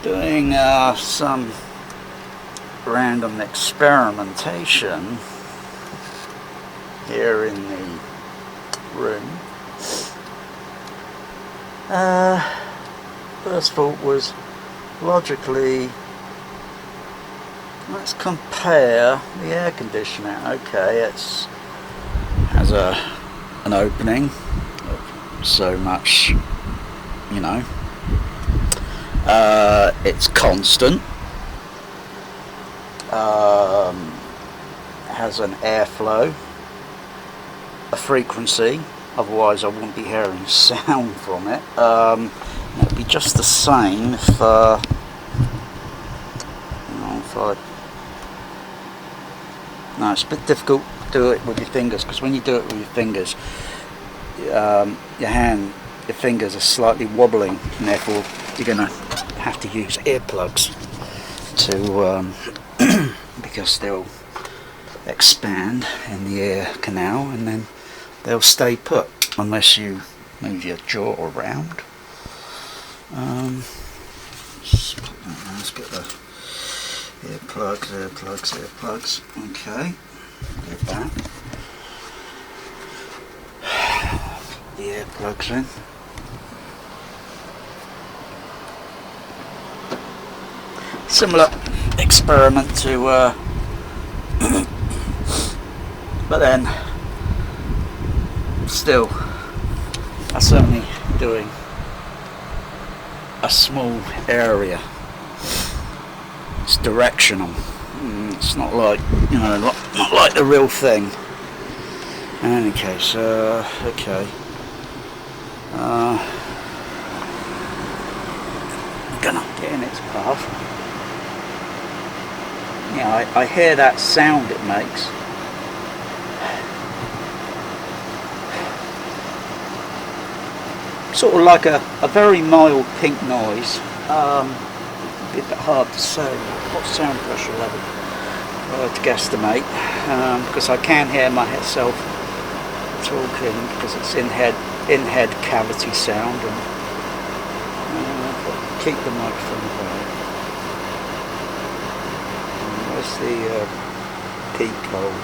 doing some random experimentation here in the room. First thought was, logically, let's compare the air conditioner. Okay, it has an opening of so much, you know. It's constant. Has an airflow, a frequency, otherwise I wouldn't be hearing sound from it. It would be just the same if, you know, if I... No, it's a bit difficult to do it with your fingers, because when you do it with your fingers, your fingers are slightly wobbling, and therefore you're going to have to use earplugs to because they'll expand in the ear canal and then they'll stay put unless you move your jaw around. Let's get the earplugs. Okay, get that. Put the earplugs in. Similar experiment to but then still that's only doing a small area. It's directional. It's not like, you know, not like the real thing. In any case, okay. I'm gonna get in its path. Yeah, I hear that sound it makes. Sort of like a very mild pink noise. A bit hard to say what sound pressure level to guesstimate, because I can hear myself talking because it's in head cavity sound, and keep the microphone away. Where's the peak hole?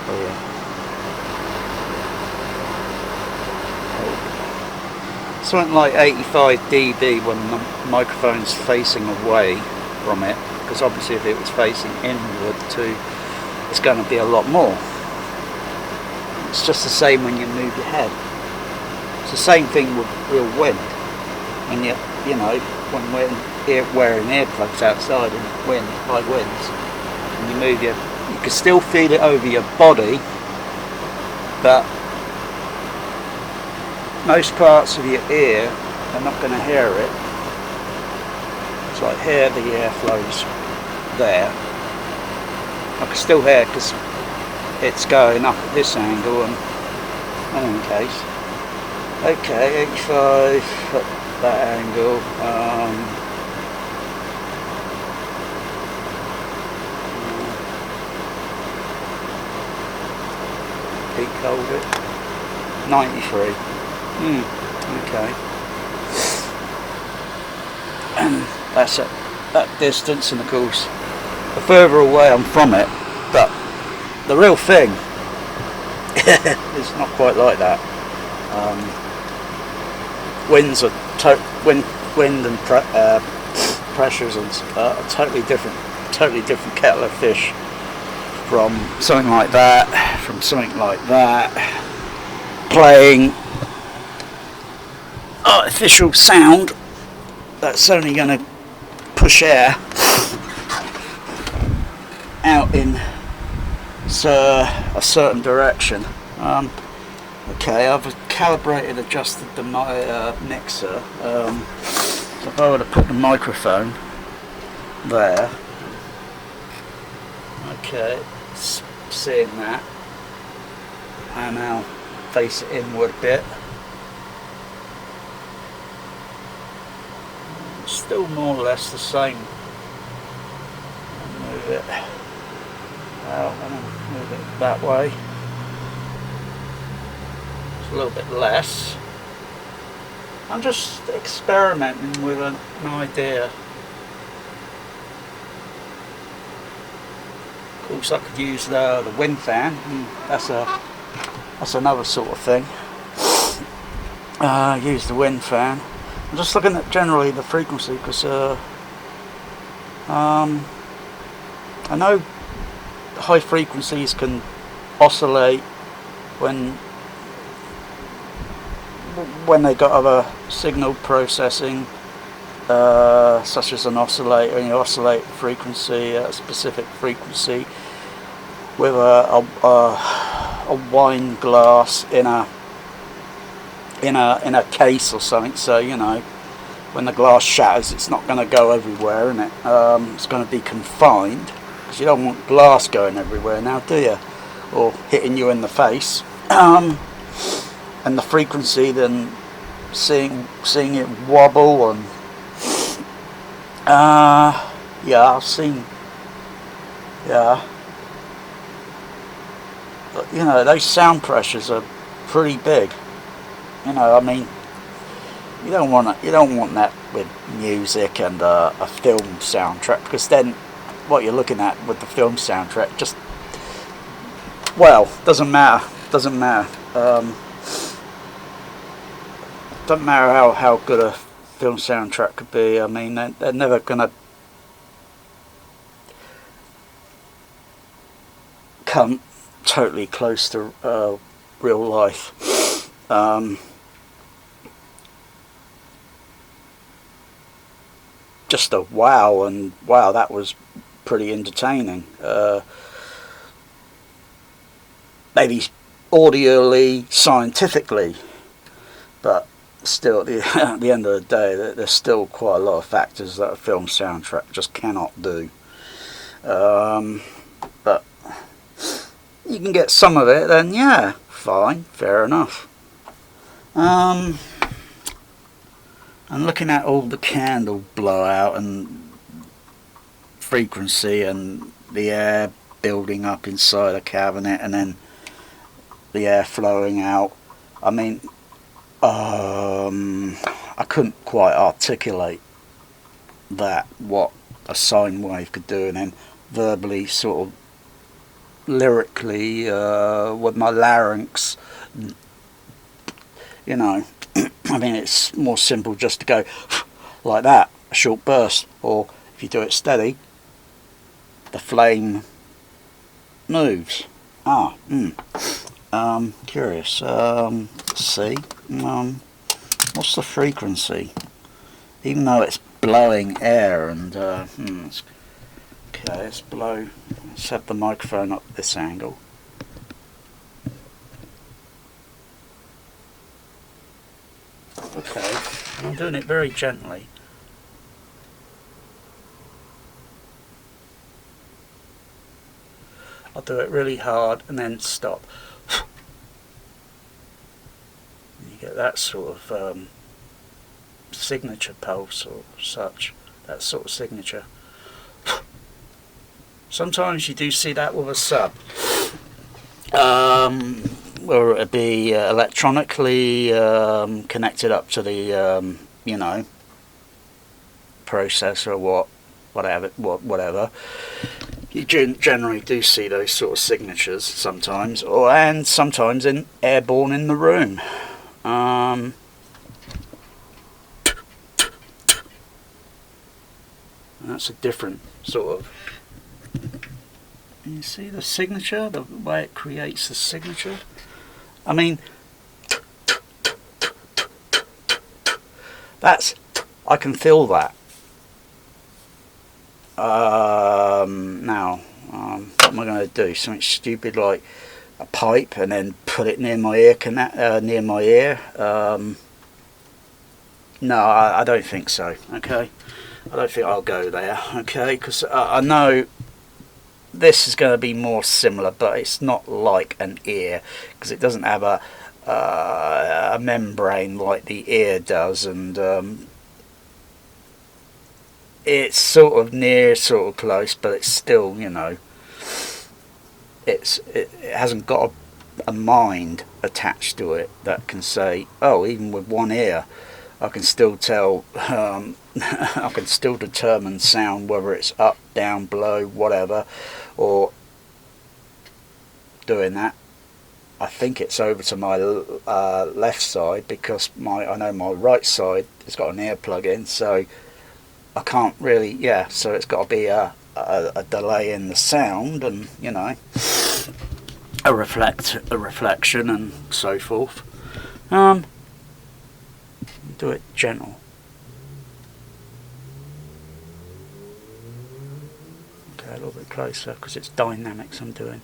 Oh yeah. Something like 85 dB when the microphone's facing away from it, because obviously if it was facing inward too, it's going to be a lot more. It's just the same when you move your head. It's the same thing with real wind. When you know, when we're wearing earplugs outside in high winds, and you move you can still feel it over your body, but most parts of your ear are not going to hear it. So I hear the airflows there. I can still hear because it's going up at this angle, and in any case, okay, 85 at that angle. Peak hold it 93. Okay. And that's at that distance, and of course the further away I'm from it, but the real thing is not quite like that. Winds are wind and pressures are totally different kettle of fish from something like that, playing artificial sound that's only going to push air out in a certain direction. Okay, I've calibrated, adjusted my mixer. So if I were to put the microphone there, okay, seeing that, and now face it inward a bit. Still more or less the same. Move it out and move it that way. It's a little bit less. I'm just experimenting with an idea. Of course, I could use the wind fan. That's another sort of thing. Use the wind fan. I'm just looking at generally the frequency because I know high frequencies can oscillate when they got other signal processing, such as an oscillator, and you oscillate frequency at a specific frequency with a wine glass in a case or something. So you know, when the glass shatters, it's not going to go everywhere, isn't it? It's going to be confined, because you don't want glass going everywhere now, do you? Or hitting you in the face. And the frequency, then seeing it wobble, and yeah, I've seen, yeah. But, you know, those sound pressures are pretty big. You know, I mean, you don't want that with music and a film soundtrack, because then what you're looking at with the film soundtrack just, well, doesn't matter. Doesn't matter how good a film soundtrack could be. I mean, they're never gonna come totally close to real life. Just a wow, and wow, that was pretty entertaining. Maybe audially, scientifically, but still at the end of the day, there's still quite a lot of factors that a film soundtrack just cannot do. But you can get some of it, then yeah, fine, fair enough. And looking at all the candle blowout and frequency and the air building up inside a cabinet and then the air flowing out, I mean, I couldn't quite articulate that, what a sine wave could do, and then verbally, sort of lyrically, with my larynx, you know. I mean, it's more simple just to go like that, a short burst, or if you do it steady, the flame moves. Curious. Let's see. What's the frequency? Even though it's blowing air, and okay, let's have the microphone up this angle. Okay, I'm doing it very gently. I'll do it really hard and then stop. You get that sort of signature pulse or such, that sort of signature. Sometimes you do see that with a sub. Whether it be electronically connected up to the you know, processor or whatever. You generally do see those sort of signatures sometimes, and sometimes in airborne in the room. That's a different sort of. You see the signature, the way it creates the signature. I mean, I can feel that. Now, what am I going to do? Something stupid like a pipe and then put it near my ear? No, I don't think so. Okay, I don't think I'll go there. Okay, because I know this is going to be more similar, but it's not like an ear, because it doesn't have a membrane like the ear does, and it's sort of near, sort of close, but it's still, you know, it hasn't got a mind attached to it that can say, oh, even with one ear, I can still tell, I can still determine sound, whether it's up, down, below, whatever, or doing that. I think it's over to my left side, because I know my right side has got an earplug in, so I can't really, yeah, so it's got to be a delay in the sound, and you know, a reflection and so forth. Do it gentle. Okay, a little bit closer, because it's dynamics I'm doing.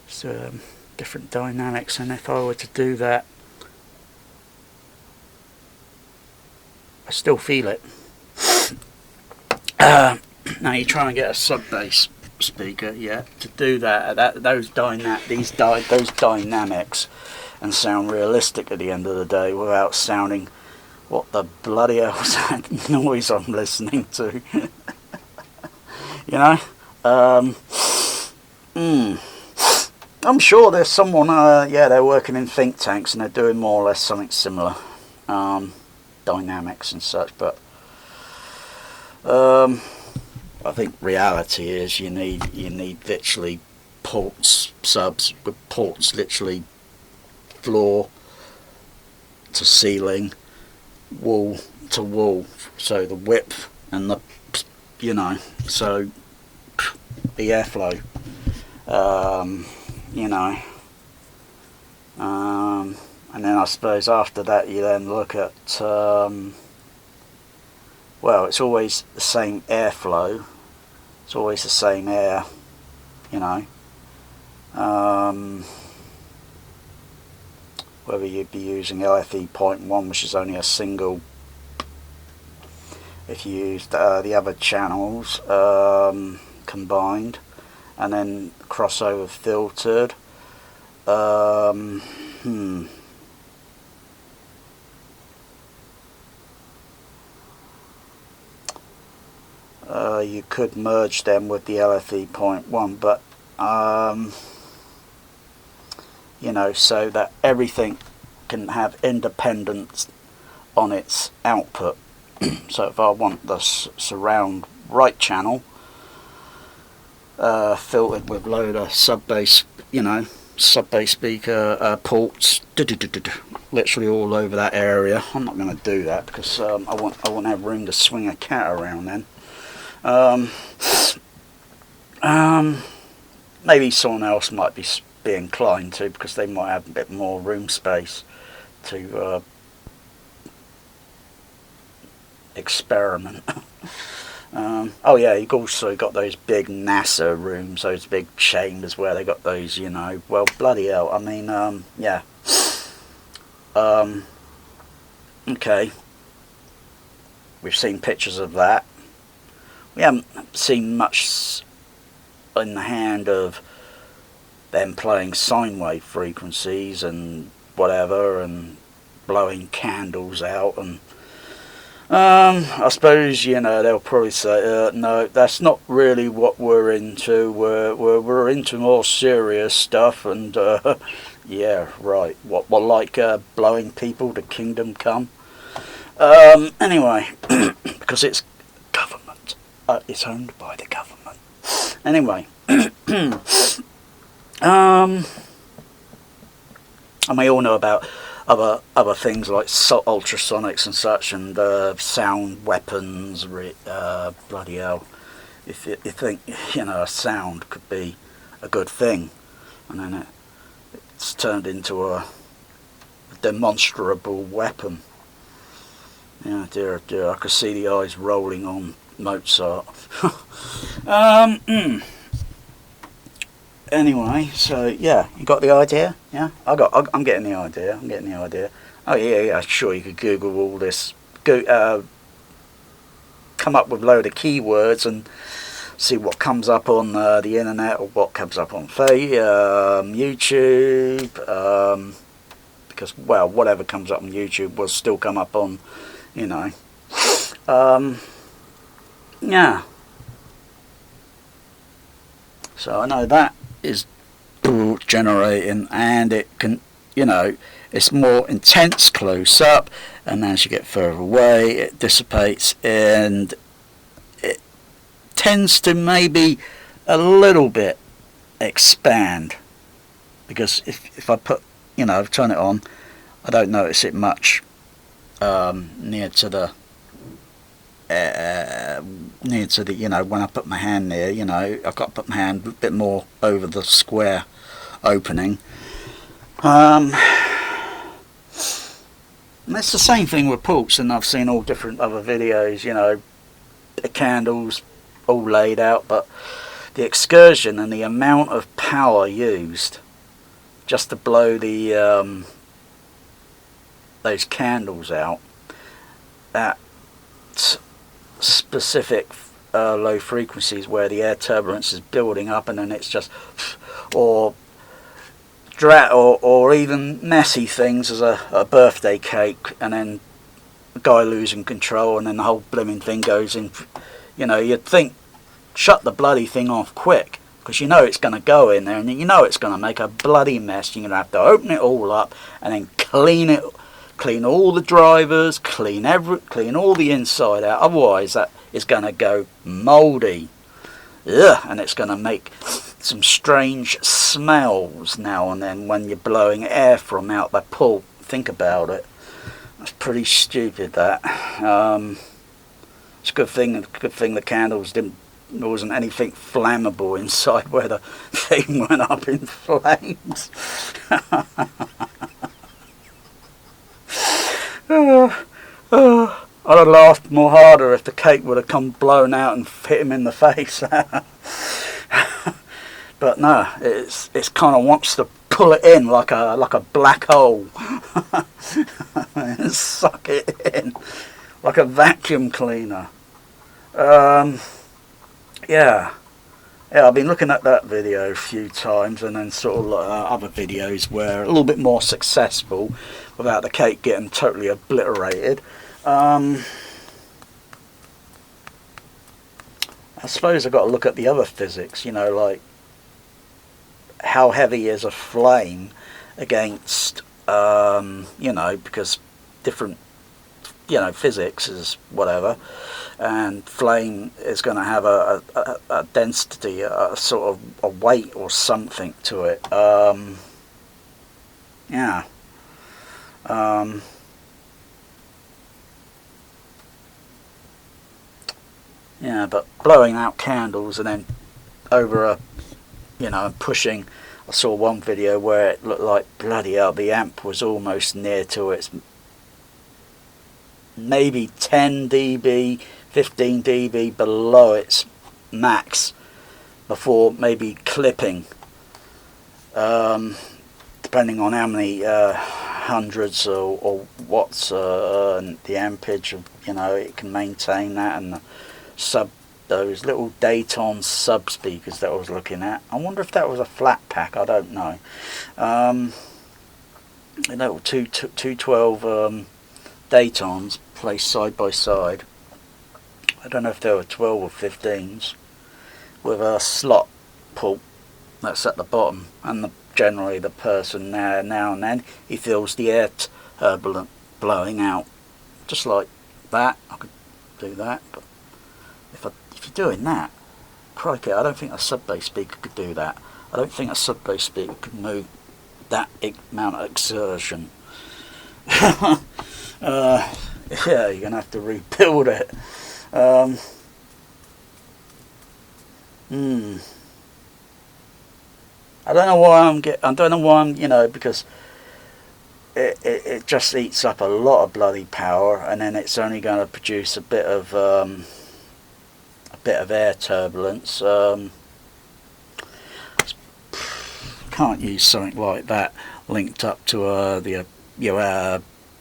So different dynamics, and if I were to do that, I still feel it. Now you're trying to get a sub-bass speaker, yeah, to do those dynamics and sound realistic at the end of the day, without sounding, what the bloody hell was that noise I'm listening to? You know, I'm sure there's someone, yeah, they're working in think tanks and they're doing more or less something similar, dynamics and such, but I think reality is you need literally subs with ports literally floor to ceiling, wall to wall, so the width and the, you know, so the airflow, you know, and then I suppose after that you then look at, well, it's always the same airflow, it's always the same air, you know, whether you'd be using LFE 0.1, which is only a single, if you used the other channels combined, and then crossover filtered, you could merge them with the LFE 0.1, but you know, so that everything can have independence on its output. So if I want the surround right channel filtered with load of sub-bass, you know, sub-bass speaker ports, literally all over that area. I'm not going to do that, because I won't have room to swing a cat around then. Maybe someone else might be inclined to, because they might have a bit more room space to experiment. Oh yeah, you've also got those big NASA rooms, those big chambers where they got those, you know, well, bloody hell, I mean, yeah. Okay, we've seen pictures of that. We haven't seen much in the hand of them playing sine wave frequencies and whatever, and blowing candles out, and I suppose, you know, they'll probably say, no, that's not really what we're into. We're into more serious stuff, and yeah, right. What like blowing people to kingdom come? Anyway, because it's government. It's owned by the government. Anyway, and we all know about other things like ultrasonics and such, and sound weapons. Bloody hell! If you think, you know, a sound could be a good thing, and then it's turned into a demonstrable weapon. Yeah, dear, dear, I could see the eyes rolling on Mozart. Anyway, so yeah, you got the idea? Yeah, I'm getting the idea. Oh yeah, sure, you could Google all this, come up with a load of keywords and see what comes up on the internet, or what comes up on YouTube, because, well, whatever comes up on YouTube will still come up on you know. Yeah. So I know that is generating, and it can, you know, it's more intense close up, and as you get further away it dissipates, and it tends to maybe a little bit expand, because if I put, you know, turn it on, I don't notice it much near to the you know, when I put my hand near, you know, I've got to put my hand a bit more over the square opening. And it's the same thing with ports, and I've seen all different other videos, you know, the candles all laid out, but the excursion and the amount of power used just to blow the those candles out at specific low frequencies where the air turbulence is building up, and then it's just, or even messy things as a birthday cake, and then a guy losing control, and then the whole blooming thing goes in. You know, you'd think, shut the bloody thing off quick, because you know it's going to go in there, and you know it's going to make a bloody mess. You're going to have to open it all up and then clean all the drivers, clean all the inside out. Otherwise, that is going to go mouldy. Ugh, and it's going to make some strange smells now and then when you're blowing air from out the port. Think about it. That's pretty stupid. That. It's a good thing the candles there wasn't anything flammable inside where the thing went up in flames. I'd have laughed more harder if the cake would have come blown out and hit him in the face. But no, it's kind of wants to pull it in like a black hole and suck it in like a vacuum cleaner. Yeah, I've been looking at that video a few times, and then sort of other videos where a little bit more successful without the cake getting totally obliterated. I suppose I've got to look at the other physics, you know, like how heavy is a flame against, you know, because different, you know, physics is whatever, and flame is going to have a density, a sort of a weight or something to it. Yeah. Yeah, but blowing out candles and then over a, you know, and pushing. I saw one video where it looked like bloody hell, the amp was almost near to its maybe 10 dB, 15 dB below its max before maybe clipping, depending on how many hundreds or watts and the ampage of, you know, it can maintain that, and those little Dayton sub speakers that I was looking at. I wonder if that was a flat pack. I don't know. Little 212 Daytons placed side by side. I don't know if they were 12 or 15s with a slot pull that's at the bottom, and generally the person now and then he feels the air turbulent blowing out, just like that. I could do that, but if you're doing that, crikey, I don't think a sub-bass speaker could do that. I don't think a sub-bass speaker could move that amount of exertion. Yeah, you're gonna have to rebuild it. I don't know why I'm, you know, because it just eats up a lot of bloody power, and then it's only going to produce a bit of air turbulence. Can't use something like that linked up to your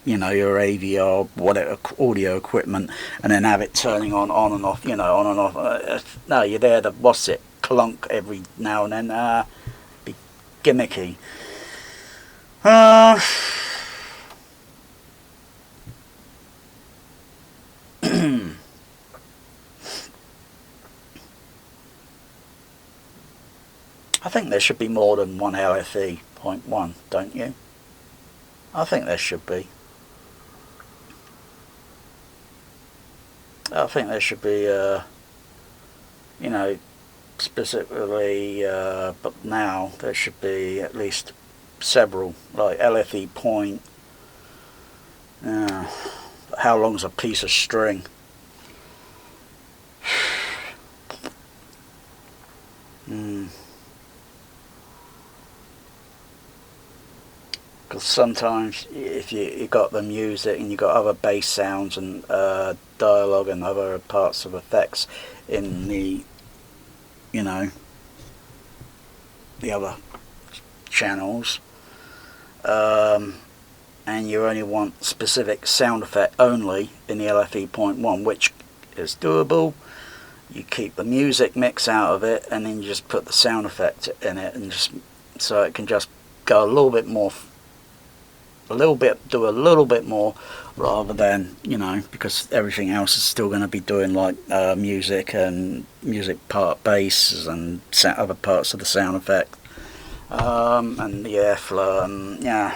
AVR, whatever audio equipment, and then have it turning on and off, you know, on and off. No, you're there to, what's it, clunk every now and then. Be gimmicky. I think there should be more than one LFE point one, don't you? I think there should be. I think there should be, you know, specifically, but now there should be at least several, like LFE point. How long's a piece of string? Because sometimes if you got the music and you got other bass sounds and dialogue and other parts of effects in the, you know, the other channels, and you only want specific sound effect only in the LFE.1, which is doable. You keep the music mix out of it, and then you just put the sound effect in it, and just so it can just go a little bit more, do a little bit more, rather than, you know, because everything else is still going to be doing like music and music part bass and other parts of the sound effect, and the airflow, and yeah.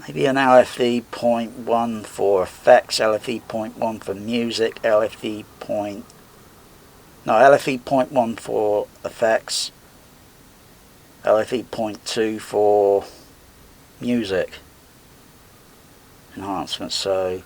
Maybe an LFE.1 for effects, LFE.1 for music, LFE.1 for effects, LFE.2 for music enhancements. So